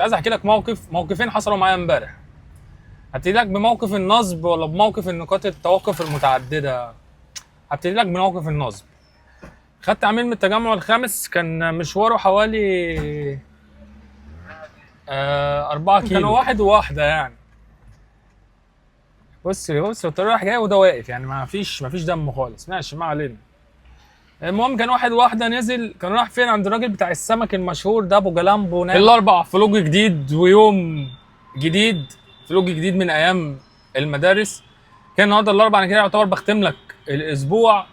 كنت عايز احكي لك موقفين حصلوا معايا امبارح. هبتدي لك بموقف النصب ولا بموقف النقاط التوقف المتعدده؟ هبتدي لك بموقف النصب. خدت عميل من التجمع الخامس، كان مشواره حوالي 4 كيلو، كانوا واحد وواحده يعني. بص الطريق رايح جاي وده واقف، يعني ما فيش دم خالص، ماشي ما علينا. المهم كان واحد واحده نزل، كان رايح فين؟ عند الراجل بتاع السمك المشهور ده ابو جلامبو. الاربع فلوج جديد ويوم جديد، فلوج جديد من ايام المدارس. كان النهارده الاربع، انا كده يعتبر بختم لك الاسبوع.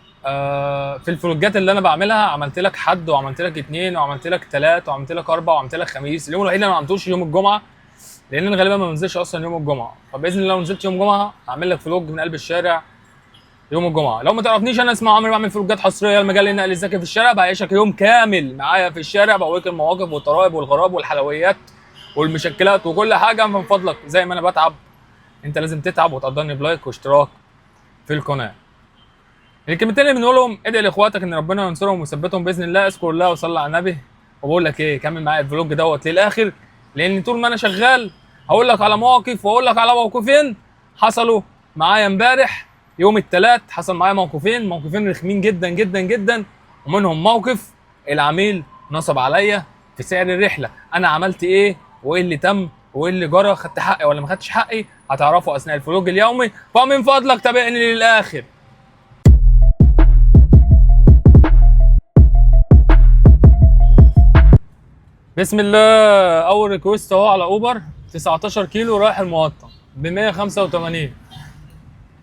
في الفلوجات اللي انا بعملها عملت لك حد وعملت لك اثنين وعملت لك ثلاث وعملت لك اربع وعملت لك خميس. اليوم الوحيد اللي انا ما عملتوش يوم الجمعه، لان انا غالبا ما بنزلش اصلا يوم الجمعه، فباذن الله لو نزلت يوم الجمعه هعمل لك فلوج من قلب الشارع يوم الجمعه. لو ما تعرفنيش، انا اسمي عمرو، بعمل فلوجات حصريه لمجال النقل الذكي في الشارع، بعيشك يوم كامل معايا في الشارع، بوريك المواقف والطرائب والغراب والحلويات والمشكلات وكل حاجه. من فضلك زي ما انا بتعب انت لازم تتعب وتقدرني بلايك واشتراك في القناه. الكلمتين اللي بنقولهم: ادعي لاخواتك ان ربنا ينصرهم ويثبتهم باذن الله، اذكر الله وصلي على النبي. وبقول لك ايه، كمل معايا الفلوج دوت للاخر، لان طول ما انا شغال هقول لك على مواقف، واقول لك على موقفين حصلوا معايا امبارح يوم الثلاث. حصل معايا موقفين رخمين جدا جدا جدا، ومنهم موقف العميل نصب عليا في سعر الرحله. انا عملت ايه وايه اللي تم وايه اللي جرى، خدت حقي ولا ما خدتش حقي، هتعرفوا اثناء الفلوج اليومي، فمن فضلك تابعني للاخر. بسم الله. اول ريكوست اهو على اوبر، 19 كيلو رايح المقطم ب 185.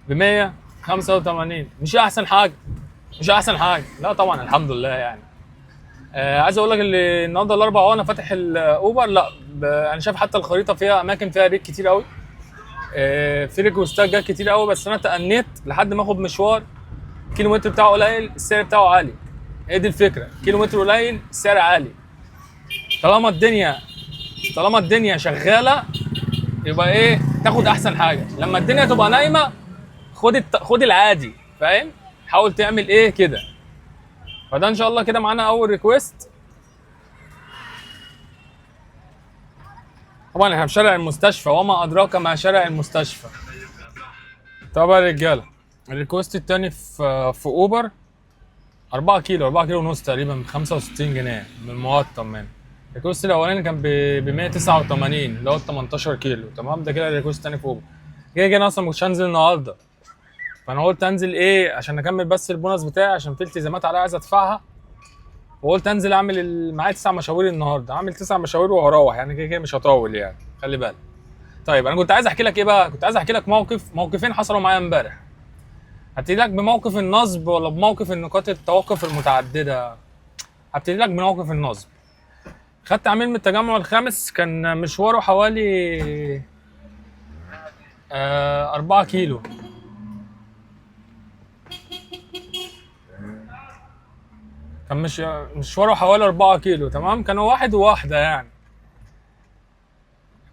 ب 185 مش احسن حاجه، لا طبعا الحمد لله يعني. عايز اقول لك اللي النهارده الاربعاء وانا فاتح الاوبر، لا انا شايف حتى الخريطه فيها اماكن فيها ريت كتير قوي. في ريكوستات جات كتير قوي، بس انا تأنيت لحد ما اخد مشوار الكيلومتر بتاعه قليل السعر بتاعه عالي. هي دي الفكره، كيلومتر قليل السعر عالي. طالما الدنيا شغاله يبقى ايه، تاخد احسن حاجه. لما الدنيا تبقى نايمه خد العادي، فاهم؟ حاول تعمل ايه كده. فده ان شاء الله كده معانا اول ريكوست. طبعا احنا في شارع المستشفى، وما ادراك ما شارع المستشفى. طبعا يا رجاله، الريكوست الثاني في اوبر 4 كيلو ونص تقريبا ب 65 جنيه من المقطم من. الريكوست الاولاني كان ب 189 اللي هو 18 كيلو، تمام؟ ده كده الريكوست الثاني في اوبر. كده انا اصلا مش هنزل النهارده، فانا قلت انزل ايه عشان اكمل بس البونص بتاعي، عشان في التزامات عليا عايز ادفعها. وقلت انزل اعمل معايا 9 مشاوير النهارده، اعمل 9 مشاوير وهروح، يعني كده مش هطول يعني، خلي بالك. طيب انا كنت عايز احكي لك ايه بقى؟ كنت عايز احكي لك موقفين حصلوا معايا امبارح. هبتدي لك بموقف النصب ولا بموقف النقاط التوقف المتعدده؟ هبتدي لك بموقف النصب. خدت عميل من التجمع الخامس، كان مشواره حوالي 4 كيلو. كان مشواره حوالي 4 كيلو، تمام؟ كانوا واحد وواحده يعني.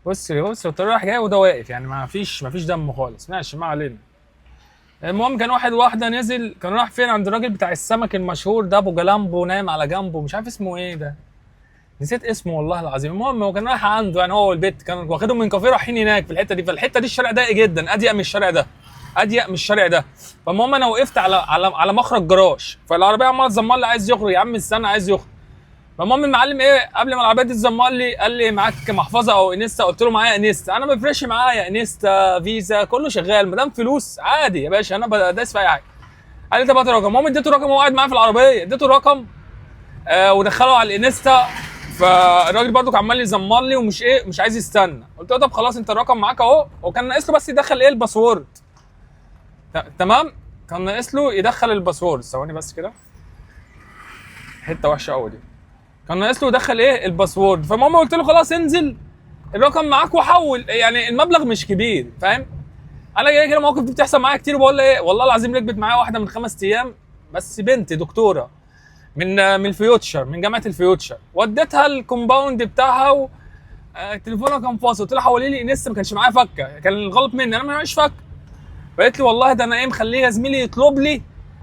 بص الطريق رايح جاي وده واقف، يعني ما فيش دم خالص، ماشي ما علينا. المهم كان واحد واحده نزل، كان رايح فين؟ عند الراجل بتاع السمك المشهور ده ابو جلامبو، نايم على جنبه، مش عارف اسمه ايه ده، نسيت اسمه والله العظيم. المهم هو كان رايح عنده، يعني هو والبيت كان واخدهم من كافيه رايحين هناك في الحته دي. فالحته دي الشارع ضيق جدا، اضيق من الشارع ده. فالمهم انا وقفت على مخرج جراج، فالعربيه عماله تزمر لي عايز يخرج، يا عم استنى عايز يخرج. فالمهم المعلم ايه، قبل ما العربيه دي تزمر لي قال لي معاك محفظه او انستا؟ قلت له معايا انستا. انا ما بيفرقش معايا انستا فيزا، كله شغال ما دام فلوس عادي يا باشا، انا دايس في اي حاجه. قال لي طب هات الرقم. المهم اديته رقم وهو قاعد معايا في العربيه، اديته الرقم ودخله على الانستا. فالراجل برضو كان عمال يزمر لي مش عايز يستنى. قلت له طب خلاص انت الرقم معاك اهو. وكان ناقص له بس يدخل ايه الباسورد، تمام؟ كان ناقص له يدخل الباسورد. ثواني بس كده، حته وحشه قوي دي. كان ناقص له يدخل ايه الباسورد. فالمهم قلت له خلاص انزل الرقم معاك وحول، يعني المبلغ مش كبير، فاهم؟ انا جاي كده المواقف دي بتحصل معايا كتير، وبقول له ايه والله العظيم ركبت معايا واحده من 5 ايام بس، بنت دكتوره من الفيوتشر، من جامعه الفيوتشر، وديتها الكومباوند بتاعها تليفونها كان فاصل. قلت لها حولي لي انستا، ما كانش معايا فكه، كان الغلط مني انا ما معيش فكه. فقالت لي والله ده انا ايه مخليه يا زميلي يطلب لي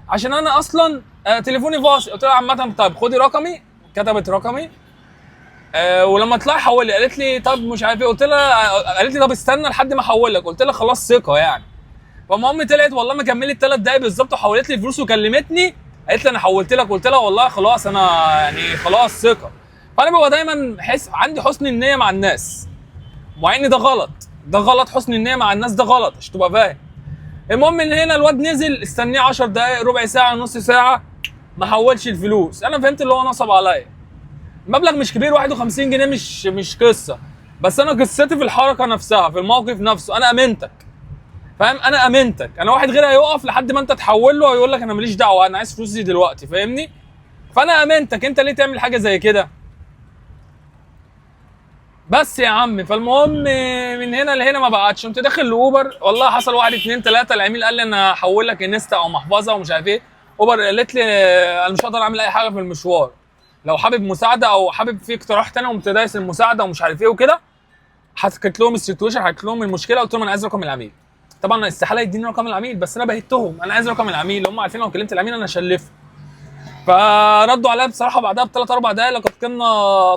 عشان انا اصلا تليفوني فاصل. قلت لها عامه طيب خدي رقمي. كتبت رقمي ولما طلع حول لي قالت لي طب مش عارف ايه، قالت لي طب استنى لحد ما احول لك، قلت لها خلاص ثقه يعني. فما امي طلعت والله ما كملت 3 دقايق بالظبط وحولت لي الفلوس وكلمتني، قالت لي انا حولت لك، قلت لها والله خلاص انا يعني خلاص ثقه. فانا ببقى دايما عندي حسن النيه مع الناس، مع ان ده غلط، ده غلط، حسن النيه مع الناس ده غلط عشان تبقى فاهم. المهم ان هنا الواد نزل، استنيه 10 دقايق، ربع ساعه، نص ساعه، ما حولش الفلوس. انا فهمت اللي هو نصب عليا. المبلغ مش كبير، 51 جنيه مش قصه، بس انا قصتي في الحركه نفسها، في الموقف نفسه. انا امنتك، فاهم؟ انا امنتك. انا واحد غيري هيقف لحد ما انت تحول له، هيقول لك انا ماليش دعوه، انا عايز فلوسي دلوقتي، فاهمني؟ فانا امنتك، انت ليه تعمل حاجه زي كده؟ بس يا عم، فالمهم من هنا لهنا ما بعتش، قمت داخل لاوبر. والله حصل 1 2 3، العميل قال لي انا هحول لك انستا او محفظه ومش عارف ايه. اوبر قالت لي انا مش هقدر اعمل اي حاجه في المشوار، لو حابب مساعده او حابب في اقتراح تاني، قمت دايس المساعده ومش عارف ايه وكده. حكيت لهم السيتويشن، حكيت لهم المشكله، قلت لهم انا عايز رقم العميل. طبعا استحاله يديني رقم العميل، بس انا بهتهم انا عايز رقم العميل، هم عارفين لو كلمت العميل انا هشلفه. فردوا عليا بصراحه بعدها ب3 4 دقائق، لقد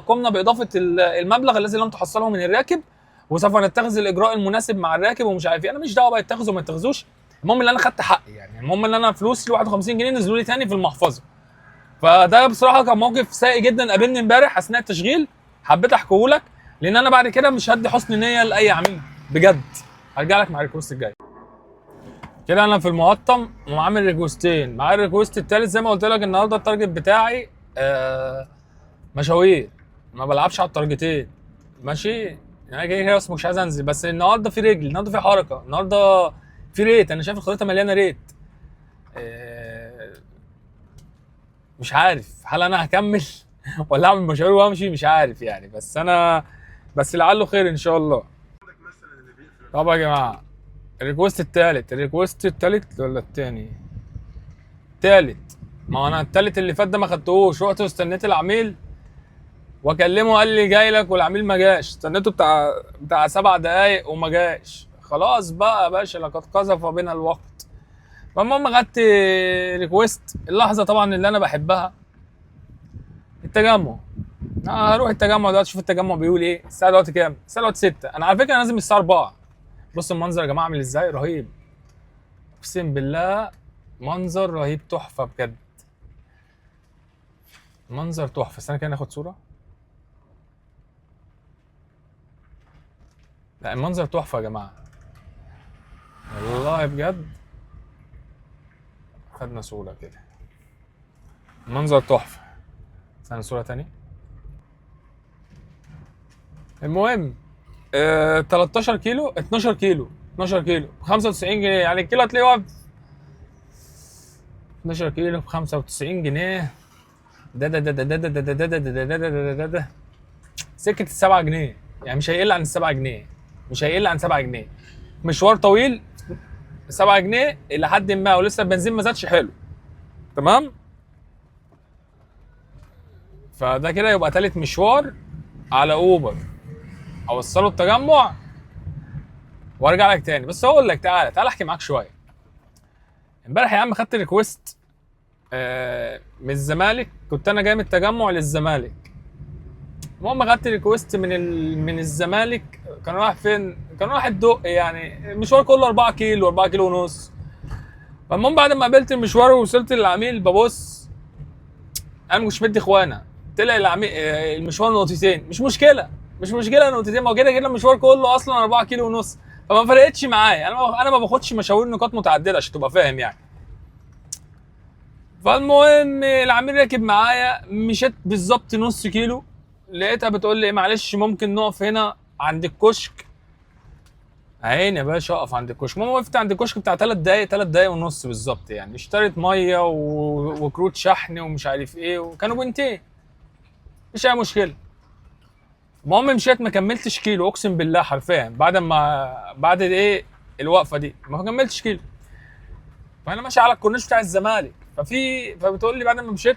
قمنا باضافه المبلغ الذي لم تحصله من الراكب، وسوف نتخذ الاجراء المناسب مع الراكب ومش عارف ايه. انا مش دعوه بقى يتخذوا وما يتخذوش، المهم ان انا خدت حقي يعني، المهم ان انا فلوسي 51 جنيه نزلوا لي تاني في المحفظه. فده بصراحه كان موقف سيء جدا قابلني امبارح اثناء التشغيل، حبيت احكيه لك لان انا بعد كده مش هدي حسن نيه لاي عميل بجد. هرجع لك مع الريكوست الجاي. كده انا في المقطم وعامل ريكوستين، مع الريكوست التالت زي ما قلت لك النهارده التارجت بتاعي مشاوير، ما بلعبش على التارجتين ماشي. يعني كده كده مش عايز انزل، بس النهارده في رجل، النهارده في حركه، النهارده في ريت. انا شايف الخريطه مليانه ريت. مش عارف هل انا هكمل ولا اعمل مشاوير وامشي، مش عارف يعني، بس لعله خير ان شاء الله. طب يا جماعه، الريكوست التالت ولا التاني؟ التالت. ما هو انا التالت اللي فات ده ما خدتهوش، رحت واستنيت العميل واكلمه قال لي جاي لك، والعميل ما جاش، استنيته بتاع 7 دقايق وما جاش. خلاص بقى يا باشا، لقد قذف بنا الوقت. فالمهم خدت ريكوست اللحظه طبعا اللي انا بحبها، التجمع. هروح التجمع دلوقتي، اشوف التجمع بيقول ايه. الساعه دلوقتي كام؟ الساعه دلوقتي 6. انا على فكره نازل من الساعه 4. بص المنظر يا جماعه عامل ازاي، رهيب، اقسم بالله منظر رهيب، تحفه بجد، منظر تحفه. استنى كده ناخد صوره. لا المنظر تحفه يا جماعه والله بجد. خدنا صوره كده، منظر تحفه. استنى صوره تاني. المهم 13 كيلو، 12 كيلو، 12 كيلو ب 95 جنيه، يعني الكيلو هتلاقيه واقف 12 كيلو ب 95 جنيه. ده سكه ال7 جنيه، يعني مش هيقل عن ال7 جنيه، مش هيقل عن 7 جنيه. مشوار طويل 7 جنيه الى حد ما، ولسه البنزين ما زادش حلو، تمام. فده كده يبقى تالت مشوار على اوبر، اوصله التجمع وارجع لك تاني. بس اقول لك تعالى احكي معاك شويه. امبارح يا عم خدت ريكوست من الزمالك، كنت انا جاي من التجمع للزمالك. المهم خدت ريكوست من الزمالك، كان رايح فين؟ كان رايح الدق، يعني المشوار كله 4 كيلو، 4 كيلو ونص. فالمهم بعد ما قابلت المشوار ووصلت للعميل ببص، انا مش مدي اخوانا، طلع العميل المشوار نقطتين. مش مشكله، مش مشكله نقطتين، ما هو كده كده المشوار كله اصلا 4 كيلو ونص، فما فرقتش معايا. انا ما باخدش مشاوير نقاط متعدده عشان تبقى فاهم يعني. فالمهم العميل راكب معايا، مشيت بالظبط نص كيلو، لقيتها بتقول لي معلش ممكن نقف هنا عند الكشك. عيني يا باشا اقف عند الكشك. المهم وقفت عند الكشك بتاع 3 دقايق، 3 دقايق ونص بالظبط يعني. اشتريت ميه وكروت شحن ومش عارف ايه، وكانوا بنتين، مش اي مشكله. المهم مشيت ما كملتش كيلو، اقسم بالله حرفيا بعد ايه الوقفه دي ما كملتش كيلو. فانا ماشي على الكورنيش بتاع الزمالك، فبتقول لي بعد ما مشيت،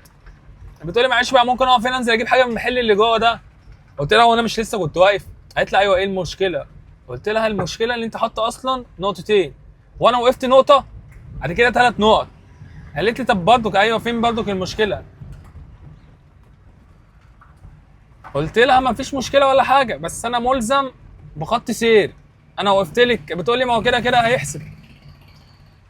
بتقول لي معلش بقى ممكن اقف هنا انزل اجيب حاجه من المحل اللي جوه ده. قلت لها وانا مش لسه كنت واقف؟ قالت لي ايوه ايه المشكله؟ قلت لها المشكله اللي انت حاطه اصلا نقطتين وانا وقفت نقطه، بعد كده 3 نقط. قالت لي طب برضك ايوه فين برضك المشكله؟ قلت لها ما فيش مشكله ولا حاجه، بس انا ملزم بخط سير. انا وقفت لك، بتقول لي ما هو كده كده هيحسب.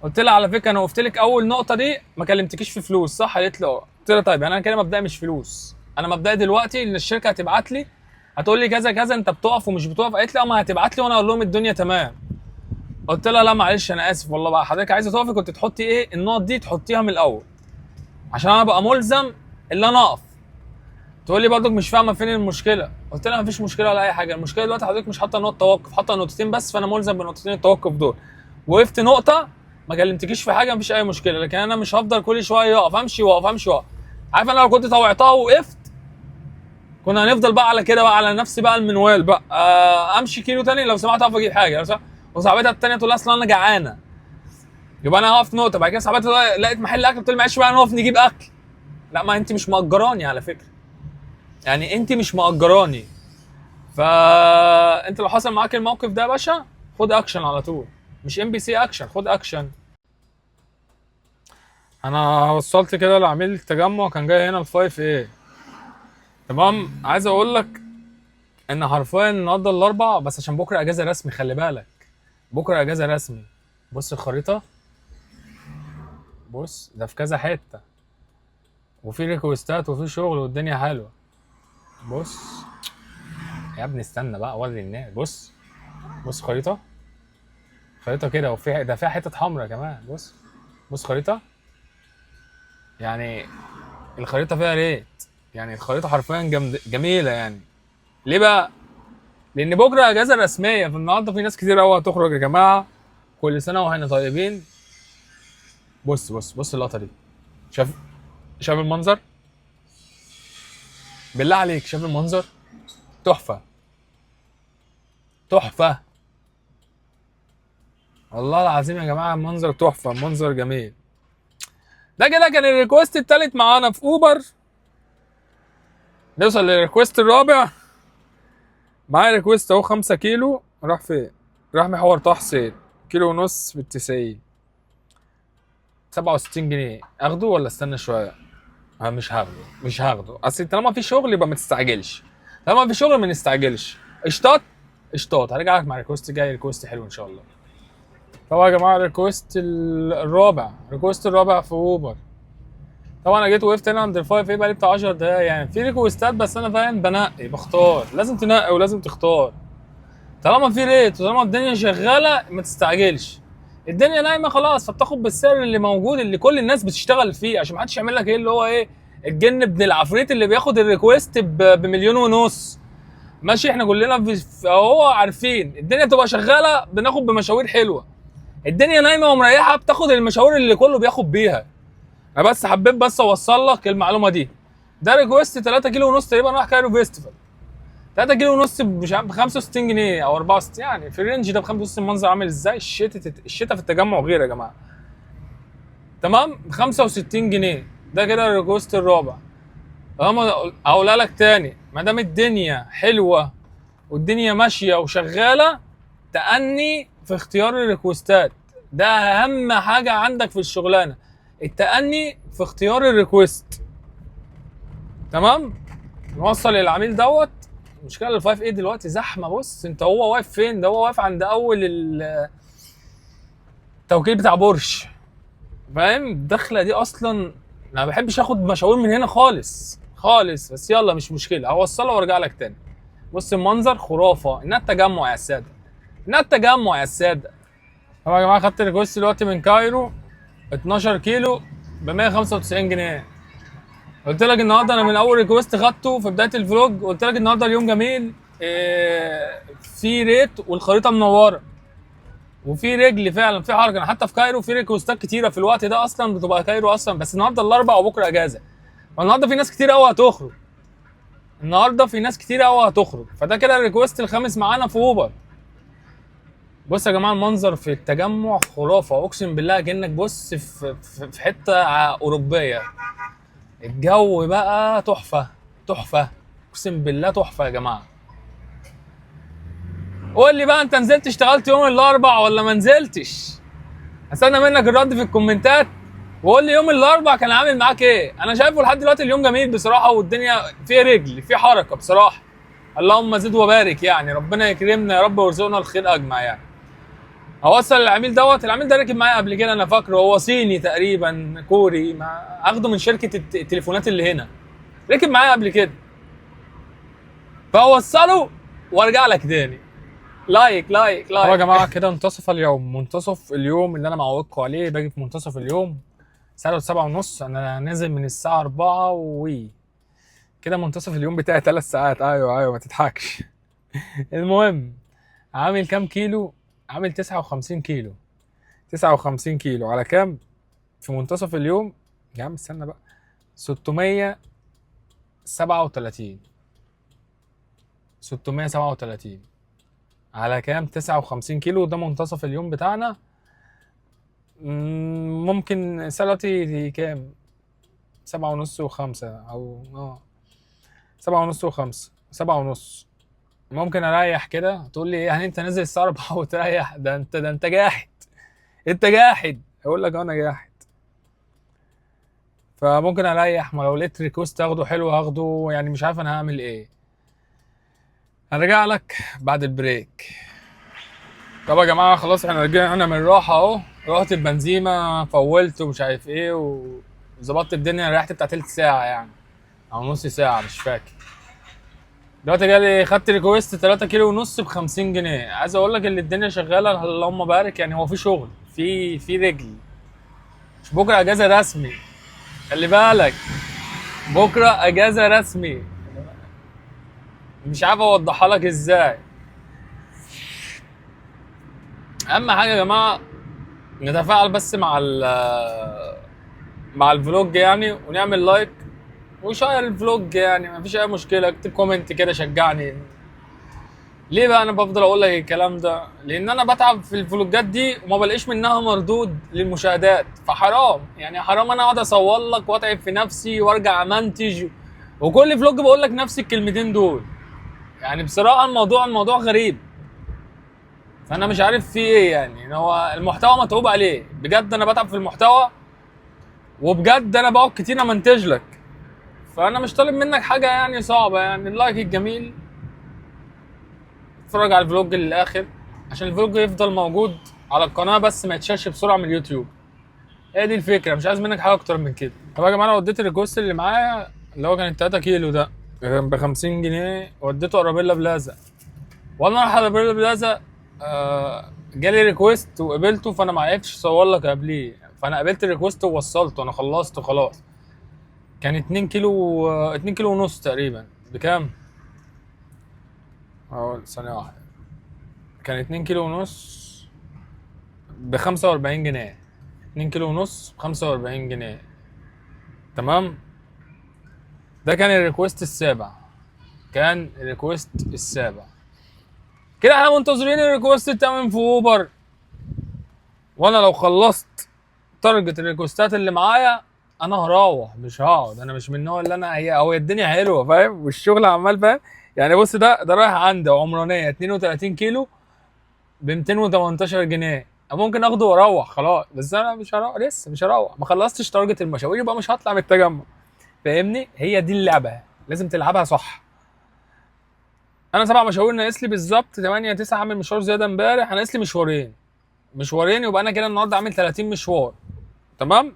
قلت لها على فكره انا وقفت لك اول نقطه دي ما كلمتكيش في فلوس، صح؟ قالت لي اه. قلت لها طيب يعني انا كده مبدئي مش فلوس، انا مبدئي دلوقتي ان الشركه هتبعت لي هتقول لي كذا كذا انت بتقف ومش بتقف. قالت لي اه ما هتبعت لي وانا اقول لهم الدنيا تمام. قلت لها لا معلش انا اسف والله بقى، حضرتك عايزه تقفي كنت تحطي ايه النقط دي تحطيها من الاول عشان انا ابقى ملزم اللي انا اقف. تقول لي برضك مش فاهمه فين المشكله. قلت لها مفيش مشكله ولا اي حاجه، المشكله دلوقتي حضرتك مش حاطه نقطه توقف، حاطه نقطتين بس، فانا ملزم بنقطتين التوقف دول. وقفت نقطه ما كلمتكيش في حاجه مفيش اي مشكله، لكن انا مش هفضل كل شويه اقف امشي واقف امشي واقف. عارف انا لو كنت طوعتها ووقفت كنا هنفضل بقى على كده بقى على نفس بقى المنوال بقى، امشي كيلو تاني لو سمحت اقف اجيب حاجه، لو سمحت. وصاحبتها التانيه تقول لها اصل انا جعانه، يبقى انا هقف نقطه. بعد كده صاحبتها لقيت محل اكل بتقول لي معلش بقى نقف نجيب اكل. لا ما انت مش مأجراني على فكره، يعني انت مش مأجراني. فانت لو حصل معاك الموقف ده يا باشا خد اكشن على طول، مش ام بي سي اكشن، خد اكشن. انا وصلت كده لعميل التجمع كان جاي هنا الفايف ايه. تمام، عايز اقول لك ان حرفيا النهارده الاربع بس عشان بكره اجازه رسمي، خلي بالك بكره اجازه رسمي. بص الخريطه، بص ده في كذا حته وفي ريكوستات وفي شغل والدنيا حلوه. بص يا ابني استنى بقى اوري الناس. بص بص خريطه، خريطه كده وفيها ده فيها حته حمراء كمان. بص بص خريطه، يعني الخريطه فيها ريت، يعني الخريطه حرفيا جميله يعني. ليه بقى؟ لان بكره اجازه رسميه، فالنهارده في ناس كتير قوي هتخرج يا جماعه. كل سنه واحنا طيبين. بص بص بص اللقطه دي، شاف المنظر؟ بالله عليك شاف المنظر؟ تحفه تحفه والله العظيم يا جماعه، المنظر تحفه، منظر جميل. ده كده كان الريكوست التالت معانا في اوبر. نوصل للريكوست الرابع. معايا ريكوست اهو 5 كيلو. راح فين؟ راح محور طه حسين، كيلو ونص ب90، 67 جنيه. اخده ولا استنى شويه؟ مش هاخده، مش هاخده. اصل طالما في شغل يبقى ما تستعجلش، طالما في شغل ما نستعجلش. قشطات قشطات. هرجع لك مع ريكوست جاي، ريكوست حلو ان شاء الله. طبعا يا جماعه الريكوست الرابع، الريكوست الرابع في اوبر. طبعا انا جيت وقفت هنا عند الفايف ايه بقالي بتاع 10 دقايق. يعني في ريكوستات بس انا فاهم بنقي بختار، لازم تنقي ولازم تختار. طالما في ريت وطالما الدنيا شغاله ما تستعجلش. الدنيا نايمه خلاص، فبتاخد بالسعر اللي موجود اللي كل الناس بتشتغل فيه، عشان ما حدش يعمل لك ايه اللي هو ايه الجن ابن العفريت اللي بياخد الريكوست بمليون ونص. ماشي، احنا كلنا اهو عارفين الدنيا تبقى شغاله بناخد بمشاوير حلوه. الدنيا نايمه ومريحه بتاخد المشاوير اللي كله بياخد بيها. انا بس حبيت بس اوصل لك المعلومه دي. ده ريكوست 3 كيلو ونص تقريبا راح كايرو فيستيفال. 3 كيلو ونص مش عارف ب 65 جنيه او 64، يعني في الرينج ده ب 65. المنظر عامل ازاي؟ الشتاء في التجمع غير يا جماعه. تمام، ب 65 جنيه. ده كده الريكوست الرابع. هقولها لك تاني، ما دام الدنيا حلوه والدنيا ماشيه وشغاله، تأني في اختيار الريكوستات. ده اهم حاجه عندك في الشغلانه، التأني في اختيار الريكوست. تمام، نوصل للعميل دوت. المشكله الفايف ايه دلوقتي زحمه. بص انت هو واقف فين؟ ده هو واقف عند اول التوكيل بتاع بورش، فاهم؟ الدخله دي اصلا انا ما بحبش اخد مشاوير من هنا خالص خالص، بس يلا مش مشكله هوصلها وارجع لك تاني. بص المنظر خرافه، انها التجمع يا الساده، انها التجمع يا الساده. طبعا يا جماعه خدت الريكوست دلوقتي من كايرو 12 كيلو ب 195 جنيه. قلت لك النهارده انا من اول ريكوست خدته في بدايه الفلوج، قلت لك النهارده اليوم جميل. في ريت والخريطه منوره وفي رجل فعلا في حركه. انا حتى في كايرو في ريكوستات كتيره في الوقت ده اصلا بتبقى كايرو اصلا، بس النهارده الاربع وبكره اجازه، فالنهارده في ناس كتير قوي هتخرج. النهارده في ناس كتير قوي هتخرج، فده كده الريكوست الخامس معانا في اوبر. بص يا جماعه المنظر في التجمع خرافه، اقسم بالله كانك بص في حته اوروبيه. الجو بقى تحفه تحفه، اقسم بالله تحفه يا جماعه. قول لي بقى انت نزلت اشتغلت يوم الاربع ولا ما نزلتش؟ استنى منك الرد في الكومنتات. وقول لي يوم الاربع كان عامل معاك ايه؟ انا شايفه لحد دلوقتي اليوم جميل بصراحه، والدنيا فيه رجل، فيه حركه بصراحه. اللهم زد وبارك يعني، ربنا يكرمنا يا رب ويرزقنا الخير اجمع يعني. اوصل العميل دوت، العميل ده ركب معايا قبل كده انا فاكره، هو صيني تقريبا كوري، اخده من شركه التليفونات اللي هنا، ركب معايا قبل كده. فاوصله وارجع لك تاني. لايك لايك لايك. يا جماعه كده منتصف اليوم، منتصف اليوم اللي انا معودكم عليه، باجي في منتصف اليوم الساعه 7:30. انا نازل من الساعه 4 كده منتصف اليوم بتاعي 3 ساعات. ايوه ما تضحكش. المهم، عامل كام كيلو؟ عامل 59 كيلو. 59 كيلو على كام في منتصف اليوم؟ يا عم استنى بقى. 637. 637 على كام؟ 59 كيلو. ده منتصف اليوم بتاعنا. ممكن الساعة دلوقتي كام؟ 7:30 وخمسة أو 7:30 وخمسة، 7:30. ممكن أريح كده. تقول لي إيه يعني أنت نازل الساعة 4 وتريح؟ ده أنت جاحد. أنت جاحد. أقول لك أنا جاحد. فممكن أريح، ما لو لقيت ريكوست أخده حلو هاخده يعني، مش عارف أنا هعمل إيه. هرجع لك بعد البريك. طب يا جماعه خلاص احنا رجعنا من الراحه اهو. رحت البنزيمه، فولت ومش عارف ايه وظبطت الدنيا. ريحت بتاع تلت ساعه يعني او نص ساعه مش فاكر. دلوقتي جالي خدت ريكويست 3 كيلو ونص ب 50 جنيه. عايز اقول لك ان الدنيا شغاله اللهم بارك يعني. هو في شغل، في رجل. مش بكره اجازه رسمي، خلي بالك. بكره اجازه رسمي. مش عارف اوضحها لك ازاي. اهم حاجه يا جماعه نتفاعل بس مع الفلوج يعني، ونعمل لايك وشير الفلوج يعني. مفيش اي مشكله. اكتب كومنت كده شجعني. ليه بقى انا بفضل اقول لك الكلام ده؟ لان انا بتعب في الفلوجات دي وما بلاقيش منها مردود للمشاهدات، فحرام يعني. حرام انا اقعد اصور لك واتعب في نفسي وارجع امنتج، وكل فلوج بقول لك نفس الكلمتين دول. يعني بصراحه الموضوع غريب. فانا مش عارف في ايه يعني. هو المحتوى متعوب عليه بجد. انا بتعب في المحتوى، وبجد انا بقعد كتير امنتج لك. فانا مش طالب منك حاجه يعني صعبه يعني. اللايك الجميل، اتفرج على الفلوج للاخر عشان الفلوج يفضل موجود على القناه بس ما يتشالش بسرعه من اليوتيوب. هي دي الفكره، مش عايز منك حاجه اكتر من كده. طب يا جماعه انا وديت الريكوست اللي معايا اللي هو كان 3 كيلو ده ب 50 جنيه، وديته ارابيلا بلازا. وانا رايح ارابيلا بلازا جالي ريكوست وقبلته، فانا ما عرفتش اصور لك قبليه. فانا قبلت الريكوست ووصلته، انا خلصت خلاص. كان 2 كيلو 2 كيلو ونص تقريبا. بكام؟ ثانية واحدة. كان 2 كيلو ونص ب 45 جنيه. 2 كيلو ونص ب 45 جنيه. تمام. ده كان الريكوست السابع. كان الريكوست السابع. كده احنا منتظرين الريكوست التامن في اوبر. وانا لو خلصت تارجت الريكوستات اللي معايا انا هروح، مش هقعد. انا مش من النوع اللي انا هي الدنيا حلوه فاهم، والشغل عمال فاهم يعني. بص ده رايح عندي عمرانيه 32 كيلو ب 218 جنيه. ممكن اخده واروح خلاص، بس انا مش هروح لسه. مش هروح، ما خلصتش تارجت المشاوير، يبقى مش هطلع من التجمع. فاهمني؟ هي دي اللعبه، لازم تلعبها صح. انا 7 مشاوير ناقص لي بالظبط 8 9. عامل مشوار زياده امبارح، انا ناقص لي مشوارين. يبقى انا كده النهارده عامل 30 مشوار. تمام.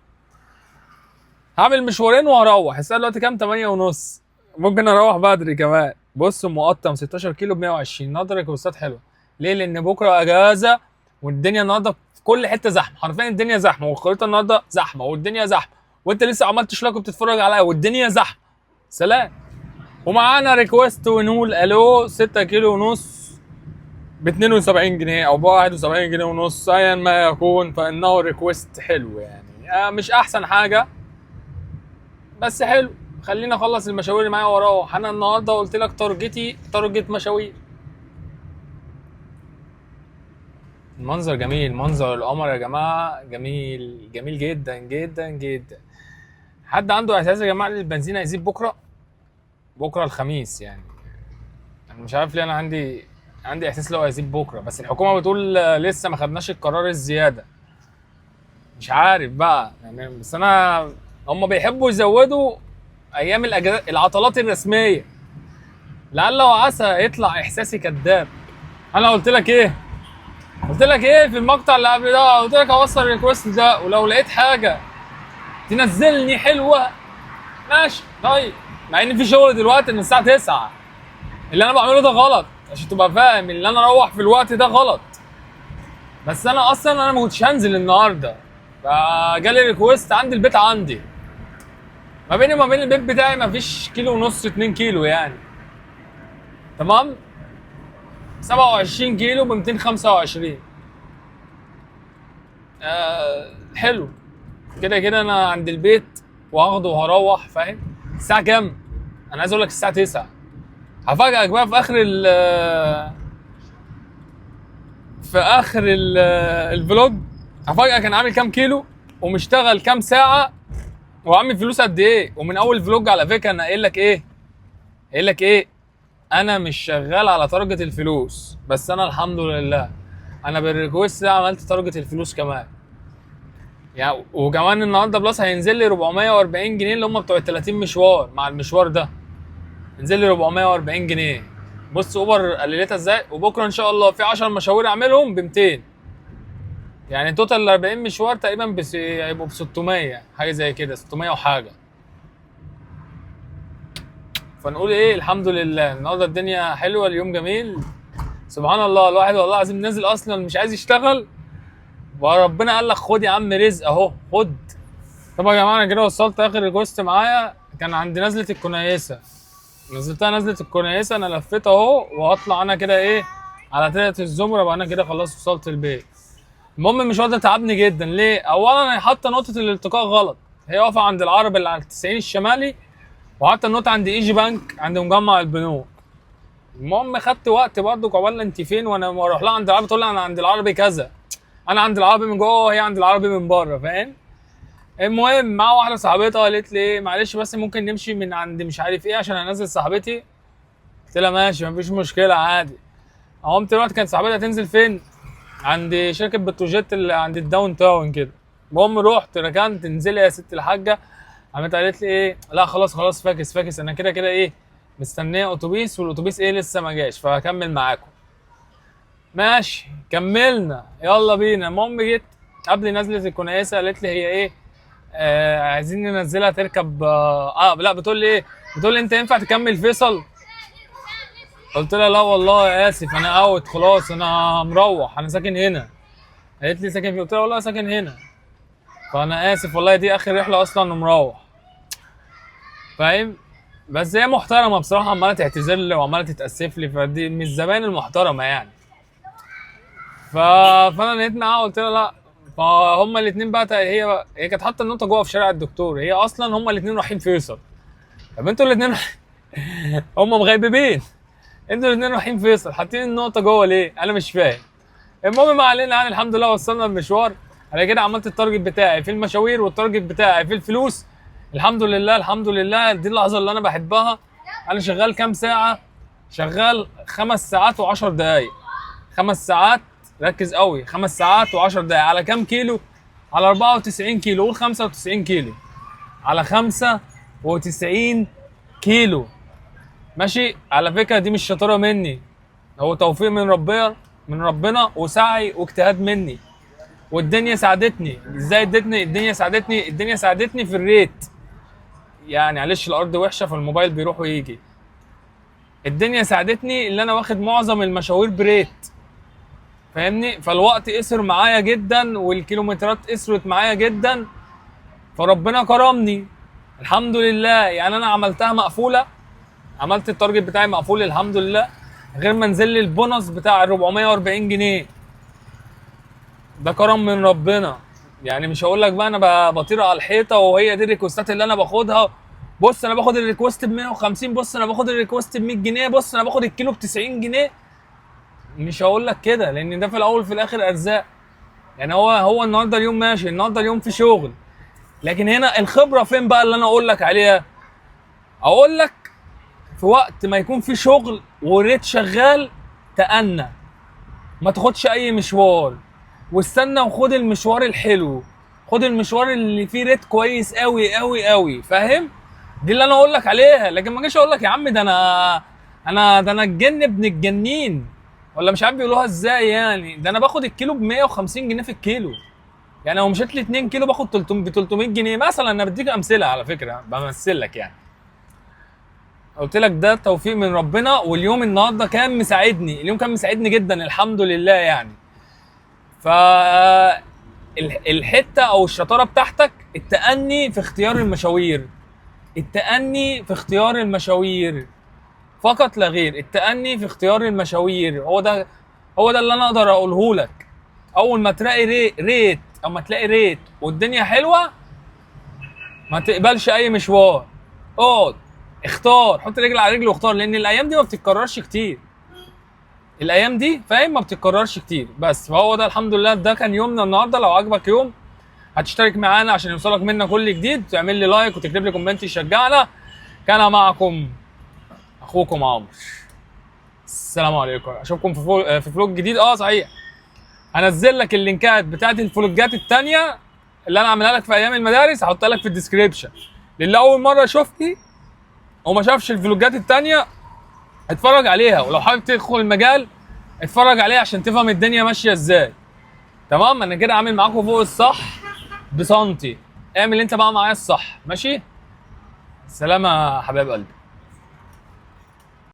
هعمل مشوارين وهروح. الساعه دلوقتي كام؟ 8 ونص. ممكن اروح بدري كمان. بص مقطم 16 كيلو ب 120. النهارده ريكوستات حلوه. ليه؟ لان بكره اجازه، والدنيا النهارده في كل حته زحمه حرفيا. الدنيا زحمه، والخريطه النهارده زحمه، والدنيا زحمه، وانت لسه عمال تشلاك وبتتفرج عليا والدنيا زحمه. سلام. ومعانا ريكوست ونقول الو 6 كيلو ونص ب 72 جنيه او ب 71 جنيه ونص ايا ما يكون، فانه ريكوست حلو يعني. مش احسن حاجه بس حلو. خليني اخلص المشاوير اللي معايا واروح. انا النهارده قلت لك تارجت مشاوير. المنظر جميل، منظر القمر يا جماعه جميل، جميل جدا جدا جدا. حد عنده احساس يا جماعه ان البنزين هيزيد بكره الخميس يعني؟ انا مش عارف ليه انا عندي احساس لو هيزيد بكره، بس الحكومه بتقول لسه ما خدناش القرار الزياده. مش عارف بقى يعني، بس انا هم بيحبوا يزودوا ايام العطلات الرسميه، لعل وعسى يطلع احساسي كذاب. انا قلت لك ايه؟ قلت لك ايه في المقطع اللي قبل ده؟ قلت لك اوصل الريكوست ده، ولو لقيت حاجه تنزلني حلوه ماشي طيب، مع ان في شغل دلوقتي من الساعه 9. اللي انا بعمله ده غلط عشان تبقى فاهم، اللي انا اروح في الوقت ده غلط. بس انا اصلا ما كنتش هنزل النهارده، فجالي ريكوست عند البيت عندي. ما بيني وما بين البيت بتاعي ما فيش كيلو ونص 2 كيلو يعني. تمام. 27 كيلو ب 225. حلو. كده كده انا عند البيت وهاخده وهروح، فاهم؟ الساعة كام؟ انا عايز اقول لك الساعة 9. هفاجئك بقى في اخر الفلوج. هفاجئك انا عامل كام كيلو ومشتغل كام ساعة وعامل فلوس قد ايه. ومن اول فلوج على فكرة انا قايل لك ايه؟ قايل لك ايه؟ انا مش شغال على تارجت الفلوس، بس انا الحمد لله انا بالريكوست ده عملت تارجت الفلوس كمان يعني. وكمان النهارده بلس هينزل لي 440 جنيه اللي هم بتوع ال 30 مشوار. مع المشوار ده ينزل لي 440 جنيه. بص اوبر قللتها ازاي. وبكره ان شاء الله في 10 مشاوير اعملهم ب 200، يعني توتال 40 مشوار تقريبا هيبقوا ب 600 حاجه زي كده، 600 وحاجه. فنقول ايه الحمد لله. النهارده الدنيا حلوه، اليوم جميل سبحان الله. الواحد والله العظيم نازل اصلا مش عايز يشتغل، وربنا قال لك خد يا عم رزق اهو خد. طبعا يا جماعه انا كده وصلت اخر ريكوست معايا. كان عندي نزله الكنيسه، نزلتها نزله الكنيسه، انا لفيت اهو وهطلع انا كده ايه على تلة الزمره بقى. انا كده خلاص وصلت البيت. المهم المشوار ده تعبني جدا. ليه؟ اولا انا حاطه نقطه الالتقاء غلط، هي واقفه عند العرب اللي على التسعين الشمالي، وحاطه النقطه عند ايجي بانك عند مجمع البنوك. المهم خدت وقت برضه قبل انت فين، وانا بروح لها عند العربي تقول لي انا عند العربي كذا. انا عند العربي من جوه وهي عند العربي من بره، فاهم؟ المهم مع واحده صاحبتها قالت لي ايه معلش بس ممكن نمشي من عند مش عارف ايه عشان انزل صاحبتي. قلت لها ماشي مفيش مشكله عادي. قمت دلوقتي كانت صاحبتها تنزل فين؟ عند شركه بتروجيت اللي عند الداون تاون كده. المهم رحت ركنت، انزلي يا ست الحاجه. قامت قالت لي ايه لا خلاص خلاص فاكس فاكس، انا كده كده ايه مستنيه اتوبيس، والاتوبيس ايه لسه ما جاش، فهكمل معاكم. ماشي كملنا يلا بينا. المهم جيت قبل نزله الكنيسه قالت لي هي ايه عايزين ننزلها تركب لا بتقول لي ايه، بتقول لي انت ينفع تكمل فيصل؟ قلت لها لا والله اسف انا اوت خلاص انا مروح انا ساكن هنا. قالت لي ساكن فين؟ قلت لها والله ساكن هنا، فانا اسف والله دي اخر رحله اصلا ومروح، فاهم؟ بس هي محترمه بصراحه، عماله تعتذر لي وعماله تتاسف لي، فدي من الزباين المحترمه يعني. فانا لقيت معاها قلت لها لا. فهم الاثنين بقى هي كانت حاطه النقطه جوه في شارع الدكتور، هي اصلا هم الاثنين رايحين فيصل. طب انتوا الاثنين هم مغيبين، انتوا الاثنين رايحين فيصل حاطين النقطه جوه ليه؟ انا مش فاهم. المهم ما علينا يعني، الحمد لله وصلنا المشوار. انا كده عملت التارجت بتاعي في المشاوير والتارجت بتاعي في الفلوس. الحمد لله الحمد لله. دي اللحظه اللي انا بحبها. انا شغال كام ساعه؟ شغال 5 ساعات و10 دقايق. 5 ساعات، ركز قوي، 5 ساعات و10 دقايق على كام كيلو؟ على 94 كيلو. قول 95 كيلو على 95 كيلو. ماشي. على فكره دي مش شطاره مني، هو توفيق من ربنا وسعي واجتهاد مني. والدنيا ساعدتني. ازاي الدنيا ساعدتني؟ الدنيا ساعدتني في الريت. يعني معلش الارض وحشه فالموبايل بيروح ويجي. الدنيا ساعدتني اللي انا واخد معظم المشاوير بريت، فاهمني؟ فالوقت قصر معايا جدا والكيلومترات قصرت معايا جدا، فربنا كرمني الحمد لله. يعني انا عملتها مقفوله، عملت التارجت بتاعي مقفول الحمد لله، غير ما نزل لي البونص بتاع ال 440 جنيه. ده كرم من ربنا. يعني مش هقول لك بقى انا بطير على الحيطه وهي دي الريكوستات اللي انا باخدها. بص انا باخد الريكوست ب 150، بص انا باخد الريكوست ب 100 جنيه، بص انا باخد الكيلو ب 90 جنيه. مش هقول لك كده، لان ده في الاول وفي الاخر ارزاق. يعني هو النهارده اليوم ماشي، النهارده اليوم في شغل، لكن هنا الخبره فين بقى اللي انا اقول لك عليها؟ اقول لك في وقت ما يكون في شغل والريت شغال تأنى، ما تاخدش اي مشوار، واستنى وخد المشوار الحلو، خد المشوار اللي فيه ريت كويس قوي قوي قوي، فاهم؟ دي اللي انا اقول لك عليها. لكن ما اجيش اقول لك يا عم ده انا الجن ابن الجنين، ولا مش عارف بيقولوها ازاي يعني، ده انا باخد الكيلو ب 150 جنيه في الكيلو. يعني لو مشيت لي 2 كيلو باخد 300 ب 300 جنيه مثلا. انا بديك امثله على فكره، بمثل لك يعني. قلت لك ده توفيق من ربنا، واليوم النهارده كان مساعدني، اليوم كان مساعدني جدا الحمد لله يعني. ف الحته او الشطاره بتاعتك التأني في اختيار المشاوير، التأني في اختيار المشاوير فقط لا غير. التأني في اختيار المشاوير هو ده اللي انا اقدر اقوله لك. اول ما تلاقي ريت او ما تلاقي ريت والدنيا حلوه، ما تقبلش اي مشوار. اقعد اختار، حط رجل على رجل واختار، لان الايام دي ما بتتكررش كتير. الايام دي فاهم ما بتتكررش كتير. بس فهو ده الحمد لله، ده كان يومنا النهارده. لو عجبك يوم هتشترك معانا عشان يوصلك منا كل جديد، تعمل لي لايك وتكتب لي كومنت يشجعنا. كان معكم اخوكم عمرو، السلام عليكم. اشوفكم في فلوج جديد. صحيح هنزل لك اللينكات بتاعت الفلوجات التانية اللي انا عاملها لك في ايام المدارس، هحطها لك في الديسكريبشن. للي اول مره يشوفني وما شافش الفلوجات التانية اتفرج عليها، ولو حابب تدخل المجال اتفرج عليها عشان تفهم الدنيا ماشيه ازاي. تمام؟ انا كده عامل معاكم فوق الصح بسنتي، اعمل انت بقى معايا الصح. ماشي؟ سلام يا حبايب قلبي.